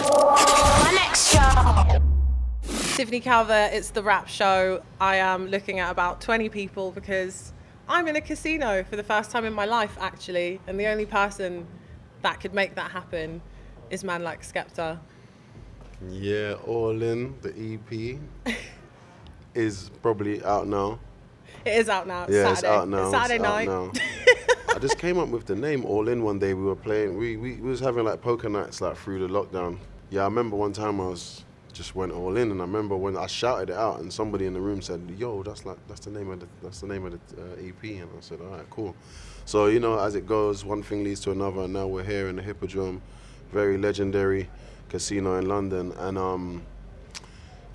My next show. Tiffany Calver, it's the rap show. I am looking at about 20 people because I'm in a casino for the first time in my life, actually. And the only person that could make that happen is man like Skepta. Yeah, All In, the EP, is probably out now. It is out now. It's Yeah, Saturday. it's out now. It's Saturday night. Out now. I just came up with the name All In one day. We were playing. We was having like poker nights like through the lockdown. Yeah, I remember one time just went all in, and I remember when I shouted it out, and somebody in the room said, "Yo, that's the name of the EP," and I said, "All right, cool." So you know, as it goes, one thing leads to another, and now we're here in the Hippodrome, very legendary casino in London, and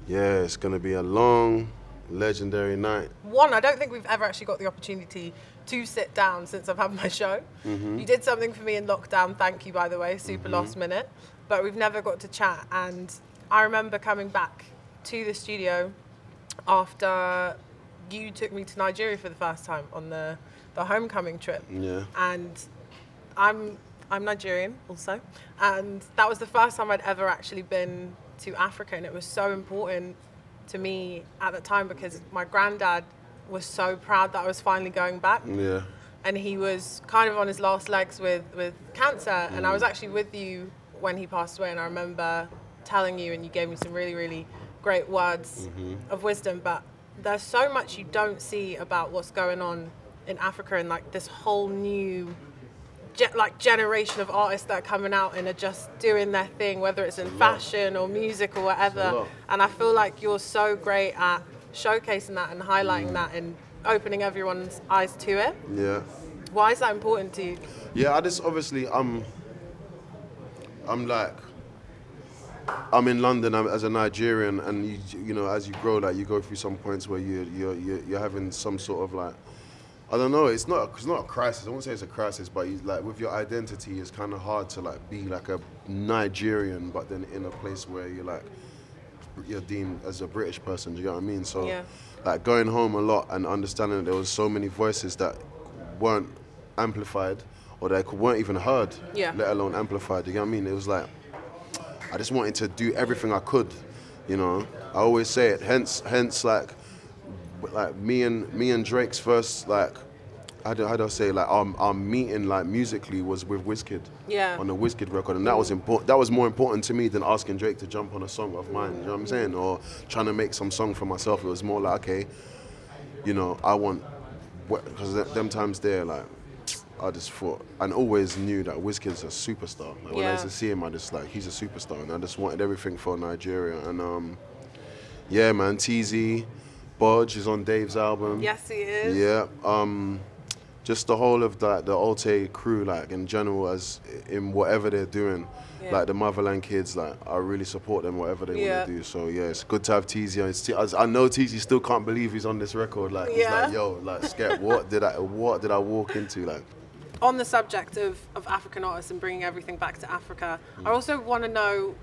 yeah, it's gonna be a long, legendary night. One, I don't think we've ever actually got the opportunity to sit down since I've had my show. You did something for me in lockdown, thank you, by the way, super last minute, but we've never got to chat. And I remember coming back to the studio after you took me to Nigeria for the first time on the homecoming trip. Yeah. And I'm Nigerian also, and that was the first time I'd ever actually been to Africa, and it was so important to me at the time because my granddad was so proud that I was finally going back. Yeah. And he was kind of on his last legs with cancer, and I was actually with you when he passed away, and I remember telling you, and you gave me some really, really great words of wisdom. But there's so much you don't see about what's going on in Africa, and like this whole new generation of artists that are coming out and are just doing their thing, whether it's in fashion or music or whatever. And I feel like you're so great at showcasing that and highlighting that and opening everyone's eyes to it. Yeah. Why is that important to you? Yeah, I just obviously I'm in London as a Nigerian, and you know, as you grow, like you go through some points where you're having some sort of like, I don't know, it's not a crisis. I won't say it's a crisis, but like with your identity, it's kind of hard to like be like a Nigerian, but then in a place where you're deemed as a British person. Do you know what I mean? So Yeah. like going home a lot and understanding that there was so many voices that weren't amplified or that weren't even heard, let alone amplified. You know what I mean? It was like, I just wanted to do everything I could, you know. I always say it. Hence, like me and Drake's first, like, how do I say, like our meeting, like musically, was with Wizkid. Yeah. On the Wizkid record, and that was important. That was more important to me than asking Drake to jump on a song of mine. You know what I'm saying? Or trying to make some song for myself. It was more like, okay, you know, I want, because them times there, like, I just thought, and always knew that Wizkid's a superstar. Like, when I used to see him, I just like, he's a superstar, and I just wanted everything for Nigeria. And yeah, man, TZ, Bodge is on Dave's album. Yes, he is. Yeah, just the whole of that, the Alte crew, like in general, as in whatever they're doing, like the Motherland kids, like I really support them whatever they want to do. So yeah, it's good to have TZ. I know TZ still can't believe he's on this record. Like he's like, yo, like Skep, what did I walk into, like. On the subject of African artists and bringing everything back to Africa, I also want to know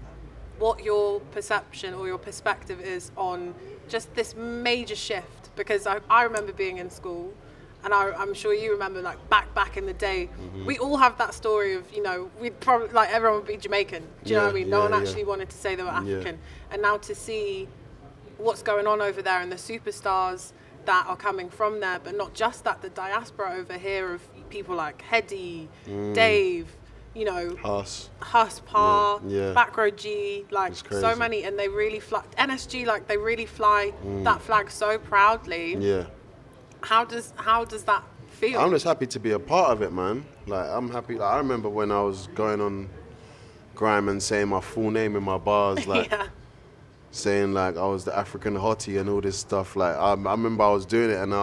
what your perception or your perspective is on just this major shift, because I remember being in school, and I'm sure you remember, like back in the day, we all have that story of, you know, we'd probably, like everyone would be Jamaican, do you know what I mean? No one actually wanted to say they were African. And now to see what's going on over there and the superstars that are coming from there, but not just that, the diaspora over here of people like Hedy, Dave, you know, Huss, Pa, Back Row G, like so many, and they really fly, NSG, like they really fly that flag so proudly. Yeah. How does that feel? I'm just happy to be a part of it, man. Like I'm happy. Like, I remember when I was going on grime and saying my full name in my bars, like saying like I was the African hottie and all this stuff. Like I remember I was doing it, and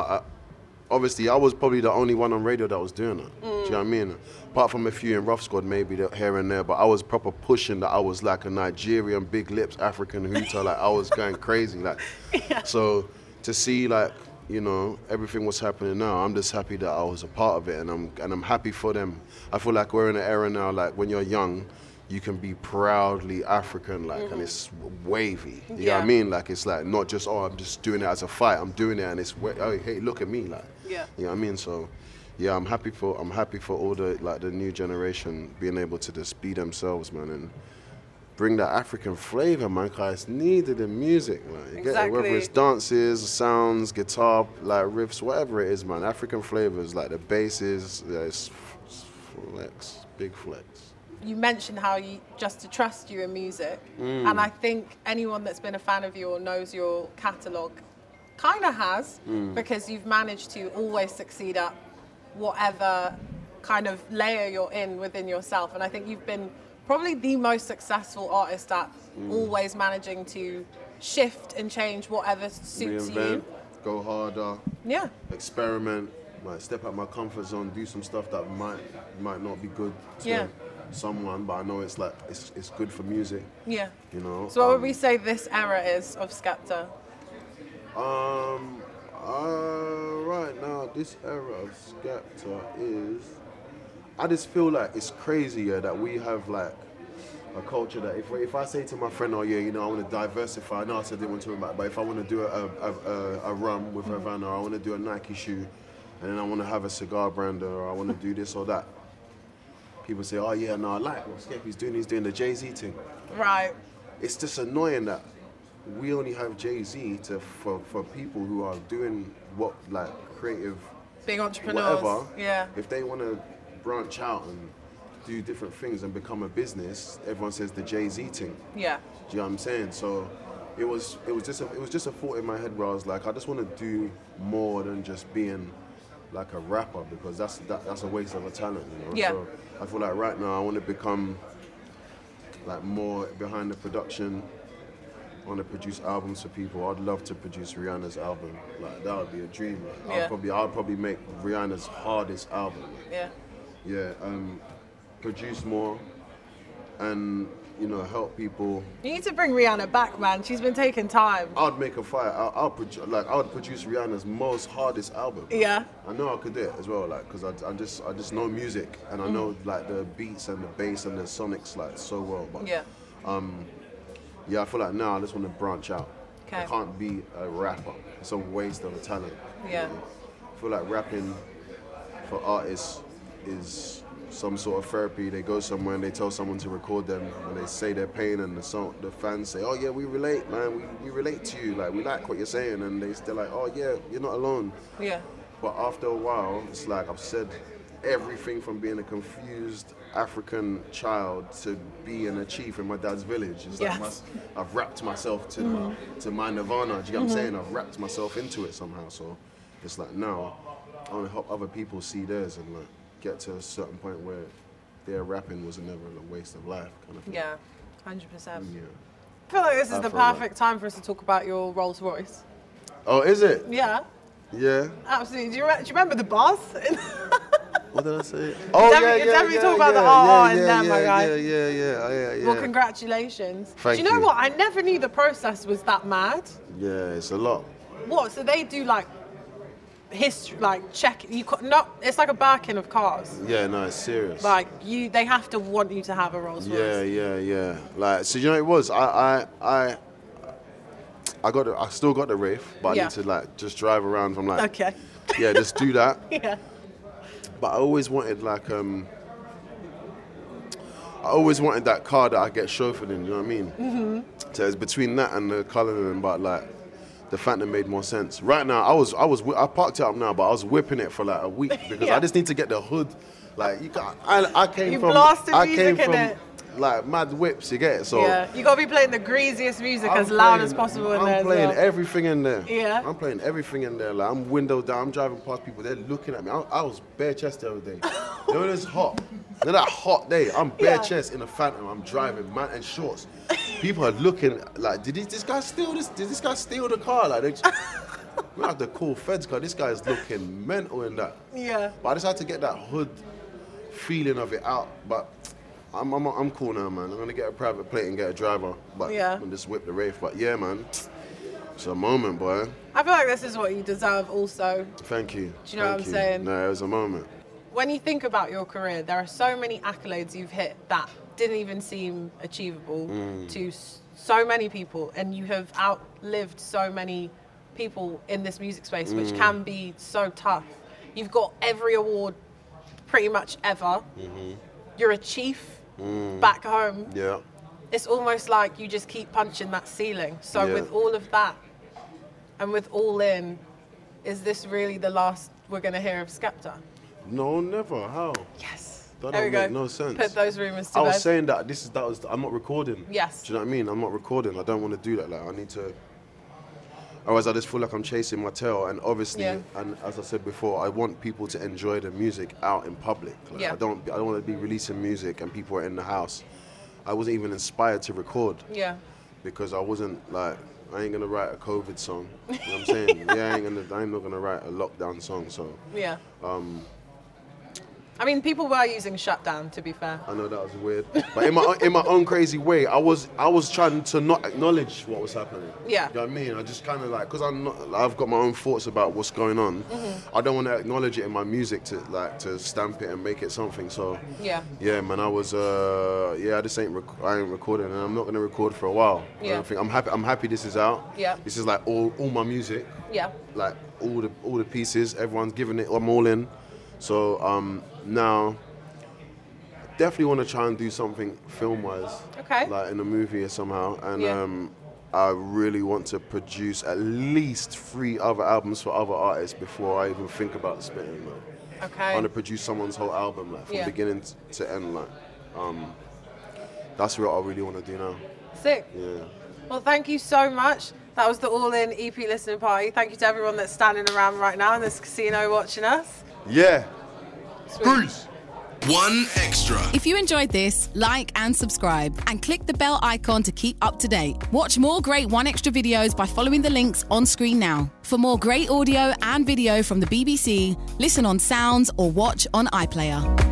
obviously I was probably the only one on radio that was doing it. Do you know what I mean? Apart from a few in Rough Squad, maybe here and there, but I was proper pushing that I was like a Nigerian big lips African hooter. Like I was going crazy. Like so to see like, you know, everything was happening now, I'm just happy that I was a part of it, and I'm happy for them. I feel like we're in an era now, like when you're young, you can be proudly African, like, and it's wavy. You know what I mean? Like, it's like not just, oh, I'm just doing it as a fight. I'm doing it, and it's, oh, hey, look at me, like. You know what I mean? So, yeah, I'm happy for all the, like, the new generation being able to just be themselves, man, and bring that African flavor, man, because it's needed in music, man. You get it? Exactly. Whether it's dances, sounds, guitar, like riffs, whatever it is, man. African flavors, like the basses, yeah, it's flex, big flex. You mentioned how you just to trust you in music, and I think anyone that's been a fan of you or knows your catalogue kind of has, because you've managed to always succeed at whatever kind of layer you're in within yourself. And I think you've been probably the most successful artist at always managing to shift and change whatever suits Reinvent, you. go harder, Yeah. experiment, like step out my comfort zone, do some stuff that might not be good to Yeah. someone, but I know it's like it's good for music. Yeah. You know. So what would we say this era is of Skepta? Right now, this era of Skepta is, I just feel like it's crazy, yeah, that we have like a culture that if I say to my friend, oh yeah, you know, I want to diversify, I know I said I didn't want to talk about, but if I want to do a rum with Havana, or I want to do a Nike shoe, and then I want to have a cigar brand, or I want to do this or that, people say, oh yeah, no, I like what Skepta's doing, he's doing the Jay-Z thing. Right. It's just annoying that we only have Jay-Z for people who are doing what, like, creative, Being entrepreneurs. whatever. Yeah. If they want to branch out and do different things and become a business, everyone says the Jay-Z thing. Yeah. Do you know what I'm saying? So it was just a thought in my head where I was like, I just want to do more than just being like a rapper, because that's a waste of a talent, you know. Yeah. So I feel like right now I want to become like more behind the production. I want to produce albums for people. I'd love to produce Rihanna's album. Like, that would be a dream. Like, Yeah. I'd probably make Rihanna's hardest album. Yeah. Yeah. Produce more, and you know, help people. You need to bring Rihanna back, man. She's been taking time. I'd make a fire. I would produce Rihanna's most hardest album. Yeah. I know I could do it as well, like, because I just know music, and I know like the beats and the bass and the sonics like so well. But Yeah. yeah, I feel like now I just want to branch out. Okay. I can't be a rapper. It's a waste of a talent. Yeah. I feel like rapping for artists is some sort of therapy. They go somewhere and they tell someone to record them, and they say their pain, and the fans say, oh yeah, we relate, man, we relate to you, like, we like what you're saying, and they're like, oh yeah, you're not alone. Yeah. But after a while, it's like I've said everything from being a confused African child to being a chief in my dad's village. It's like Yes. I've wrapped myself to my nirvana. Do you get what I'm saying? I've wrapped myself into it somehow. So it's like now I want to help other people see theirs and like get to a certain point where their rapping was never a waste of life, kind of thing. Yeah. 100%. Yeah. I feel like this is the feel like- perfect time for us to talk about your Rolls Royce. Oh, is it? Yeah. Yeah. Absolutely. Do you remember the bars? What did I say? Oh, definitely talk about the art and them, my guy. Yeah. Well, congratulations. Thank Do you know you. what? I never knew the process was that mad. Yeah, it's a lot. What? So they do like history, like check. It's like a Birkin of cars. Yeah, no, it's serious. Like they have to want you to have a Rolls Royce. Yeah. Like, so you know, it was I still got the Wraith, but I need to like just drive around from like Okay. yeah, just do that. Yeah. But I always wanted like that car that I get chauffeured in. You know what I mean? Mm-hmm. So it's between that and the Cullinan, but like the Phantom made more sense. Right now, I parked it up now, but I was whipping it for like a week because I just need to get the hood. Like I came from like mad whips, you get it? So yeah, you gotta be playing the greasiest music as loud as possible in there. I'm playing as well. everything in there. Yeah. I'm playing everything in there. Like, I'm windowed down, I'm driving past people, they're looking at me. I was bare chest the other day. You know, it's hot. You know that hot day, I'm bare chest in a Phantom, I'm driving, man, and shorts. People are looking like, did this guy steal this? Did this guy steal the car? Like, we have to call feds because this guy's looking mental in that. Yeah. But I just had to get that hood feeling of it out. But I'm cool now, man. I'm gonna get a private plate and get a driver, but and just whip the Wraith. But yeah, man, it's a moment, boy. I feel like this is what you deserve, also. Thank you. Do you know what I'm saying? No, it was a moment. When you think about your career, there are so many accolades you've hit that didn't even seem achievable to so many people, and you have outlived so many people in this music space, which can be so tough. You've got every award pretty much ever. You're a chief back home. Yeah. it's almost like you just keep punching that ceiling. So with all of that and with All In, is this really the last we're going to hear of Skepta? No, never. How? Yes. That There we don't make go. no sense. Put those rumors to I bed. was saying that I'm not recording. Yes. Do you know what I mean? I'm not recording. I don't want to do that. Like, I need to. Otherwise, I just feel like I'm chasing my tail. And obviously, and as I said before, I want people to enjoy the music out in public. Like, I don't want to be releasing music and people are in the house. I wasn't even inspired to record. Yeah. Because I wasn't like, I ain't gonna write a COVID song. You know what I'm saying? I'm not gonna write a lockdown song. So. Yeah. I mean, people were using shutdown, to be fair. I know that was weird, but in my own crazy way, I was trying to not acknowledge what was happening. Yeah. You know what I mean? I just kind of like, because I've got my own thoughts about what's going on. I don't want to acknowledge it in my music to stamp it and make it something. So yeah, man, I was I just I ain't recording, and I'm not gonna record for a while. Yeah. I'm happy this is out. Yeah. This is like all my music. Yeah. Like all the pieces, everyone's giving it. I'm all in. So now, definitely want to try and do something film-wise, like in a movie or somehow. And I really want to produce at least 3 other albums for other artists before I even think about spitting. Like, I want to produce someone's whole album, like from beginning to end. Like, that's what I really want to do now. Sick. Yeah. Well, thank you so much. That was the All In EP listening party. Thank you to everyone that's standing around right now in this casino watching us. Yeah. Sweet. Peace. One Extra. If you enjoyed this, like and subscribe and click the bell icon to keep up to date. Watch more great One Extra videos by following the links on screen now. For more great audio and video from the BBC, listen on Sounds or watch on iPlayer.